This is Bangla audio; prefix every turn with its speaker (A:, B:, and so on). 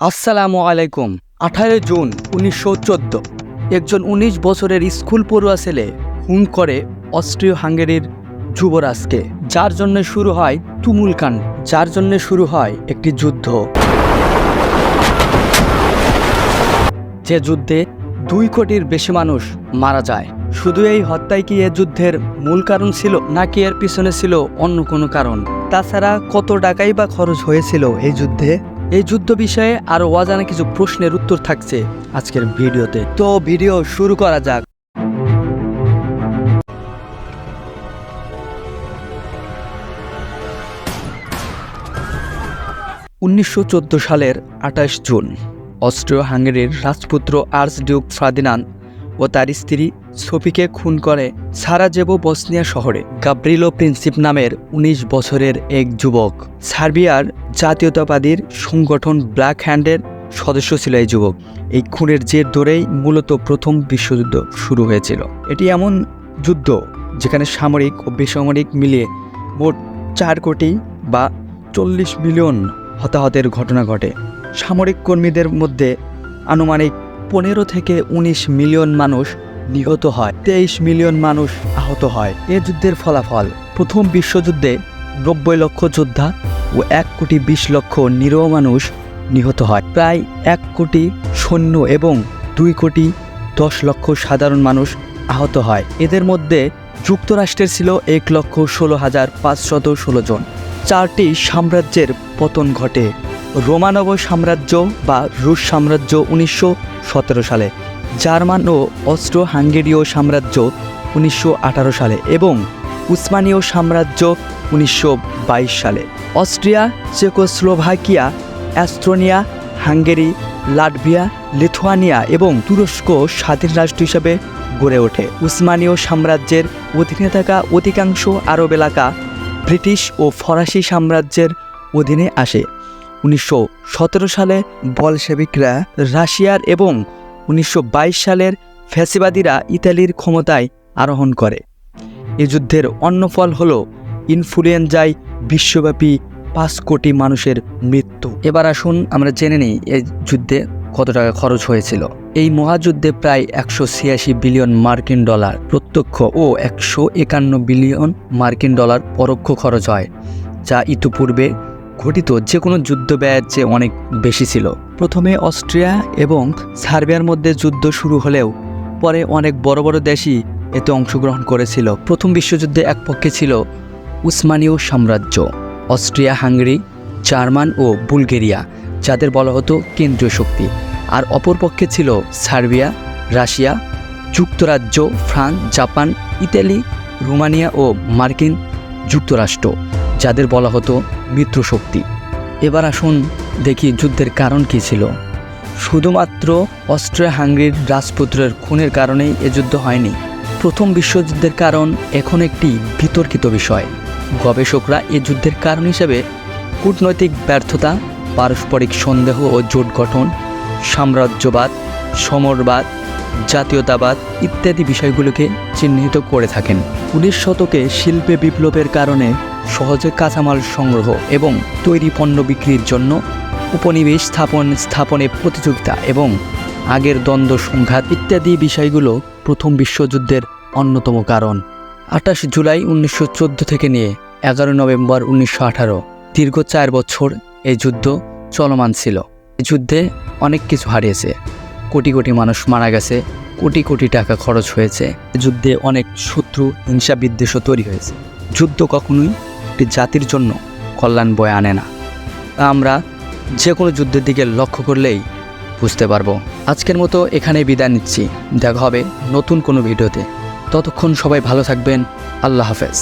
A: আসসালামু আলাইকুম। 18 জুন 1914 একজন 19 বছরের স্কুল পড়ুয়া ছেলে খুন করে অস্ট্রীয় হাঙ্গেরির যুবরাজকে, যার জন্য শুরু হয় তুমুল কাণ্ড, যার জন্য শুরু হয় একটি যুদ্ধ, যে যুদ্ধে 2 কোটির বেশি মানুষ মারা যায়। শুধু এই হত্যাই কি এ যুদ্ধের মূল কারণ ছিল, নাকি এর পিছনে ছিল অন্য কোনো কারণ? তাছাড়া কত টাকাই বা খরচ হয়েছিল এই যুদ্ধে? এই যুদ্ধ বিষয়ে আরো অজানা কিছু প্রশ্নের উত্তর থাকছে আজকের ভিডিওতে। তো ভিডিও শুরু করা যাক। 1914 সালের 28 জুন অস্ট্রীয় হাঙ্গেরির রাজপুত্র আর্চডিউক ফার্দিনান্দ ও তার স্ত্রী সোফিকে খুন করে সারাজেভো বসনিয়া শহরে। গাব্রিলো প্রিন্সিপ নামের 19 বছরের এক যুবক। সার্বিয়ার জাতীয়তাবাদী সংগঠন ব্ল্যাক হ্যান্ডের সদস্য ছিল এই যুবক। এই খুনের জের ধরেই মূলত প্রথম বিশ্বযুদ্ধ শুরু হয়েছিল। এটি এমন যুদ্ধ যেখানে সামরিক ও বেসামরিক মিলিয়ে মোট 4 কোটি বা 40 মিলিয়ন হতাহতের ঘটনা ঘটে। সামরিক কর্মীদের মধ্যে আনুমানিক 15 থেকে 19 মিলিয়ন মানুষ নিহত হয়, 23 মিলিয়ন মানুষ আহত হয়। এ যুদ্ধের ফলাফল: প্রথম বিশ্বযুদ্ধে 90 লক্ষ যোদ্ধা ও 1 কোটি 20 লক্ষ নিরীহ মানুষ নিহত হয়। প্রায় 1 কোটি সৈন্য এবং 2 কোটি 10 লক্ষ সাধারণ মানুষ আহত হয়। এদের মধ্যে যুক্তরাষ্ট্রের ছিল 1,16,516 জন। 4টি সাম্রাজ্যের পতন ঘটে: রোমানভ সাম্রাজ্য বা রুশ সাম্রাজ্য 1917 সালে, জার্মান ও অস্ট্রো হাঙ্গেরীয় সাম্রাজ্য 1918 সালে এবং উসমানীয় সাম্রাজ্য 1922 সালে। Austria, Czechoslovakia, Estonia, Hungary, Latvia, Lithuania এবং তুরস্ক স্বাধীন রাষ্ট্র হিসেবে গড়ে ওঠে। উসমানীয় সাম্রাজ্যের অধীনে থাকা অধিকাংশ আরব এলাকা ব্রিটিশ ও ফরাসি সাম্রাজ্যের অধীনে আসে। 1917 সালে বলশেভিকরা রাশিয়ার এবং 1922 সালের ফ্যাসিবাদীরা ইতালির ক্ষমতায় আরোহণ করে। এই যুদ্ধের অন্য ফল হল ইনফ্লুয়েঞ্জায় বিশ্বব্যাপী 5 কোটি মানুষের মৃত্যু। এবার আসুন আমরা জেনে নিই এই যুদ্ধে কত টাকা খরচ হয়েছিল। এই মহাযুদ্ধে প্রায় 186 বিলিয়ন মার্কিন ডলার প্রত্যক্ষ ও 151 বিলিয়ন মার্কিন ডলার পরোক্ষ খরচ হয়, যা ইতিপূর্বে ঘটিত যে কোনো যুদ্ধ ব্যয়ের চেয়ে অনেক বেশি ছিল। প্রথমে অস্ট্রিয়া এবং সার্বিয়ার মধ্যে যুদ্ধ শুরু হলেও পরে অনেক বড় বড় দেশই এতে অংশগ্রহণ করেছিল। প্রথম বিশ্বযুদ্ধে এক পক্ষে ছিল উসমানীয় সাম্রাজ্য, অস্ট্রিয়া হাঙ্গেরি, জার্মান ও বুলগেরিয়া, যাদের বলা হতো কেন্দ্রীয় শক্তি, আর অপর পক্ষে ছিল সার্বিয়া, রাশিয়া, যুক্তরাজ্য, ফ্রান্স, জাপান, ইতালি, রোমানিয়া ও মার্কিন যুক্তরাষ্ট্র, যাদের বলা হতো মিত্রশক্তি। এবার আসুন দেখি যুদ্ধের কারণ কী ছিল। শুধুমাত্র অস্ট্রিয়া হাঙ্গেরির রাজপুত্রের খুনের কারণেই এ যুদ্ধ হয়নি। প্রথম বিশ্বযুদ্ধের কারণ এখন একটি বিতর্কিত বিষয়। গবেষকরা এ যুদ্ধের কারণ হিসেবে কূটনৈতিক ব্যর্থতা, পারস্পরিক সন্দেহ ও জোট গঠন, সাম্রাজ্যবাদ, সমরবাদ, জাতীয়তাবাদ ইত্যাদি বিষয়গুলোকে চিহ্নিত করে থাকেন। 19 শতকে শিল্পে বিপ্লবের কারণে সহজে কাঁচামাল সংগ্রহ এবং তৈরি পণ্য বিক্রির জন্য উপনিবেশ স্থাপনে প্রতিযোগিতা এবং আগের দ্বন্দ্ব সংঘাত ইত্যাদি বিষয়গুলো প্রথম বিশ্বযুদ্ধের অন্যতম কারণ। 28 জুলাই 1914 থেকে নিয়ে 11 নভেম্বর 1918 দীর্ঘ 4 বছর এই যুদ্ধ চলমান ছিল। এই যুদ্ধে অনেক কিছু হারিয়েছে, কোটি কোটি মানুষ মারা গেছে, কোটি কোটি টাকা খরচ হয়েছে। যুদ্ধে অনেক শত্রু, হিংসা, বিদ্বেষও তৈরি হয়েছে। যুদ্ধ কখনোই একটি জাতির জন্য কল্যাণ বয়ে আনে না। আমরা যে কোনো যুদ্ধের দিকে লক্ষ্য করলেই বুঝতে পারবো। আজকের মতো এখানে বিদায় নিচ্ছি। দেখা হবে নতুন কোনো ভিডিওতে। ততক্ষণ সবাই ভালো থাকবেন। আল্লাহ হাফেজ।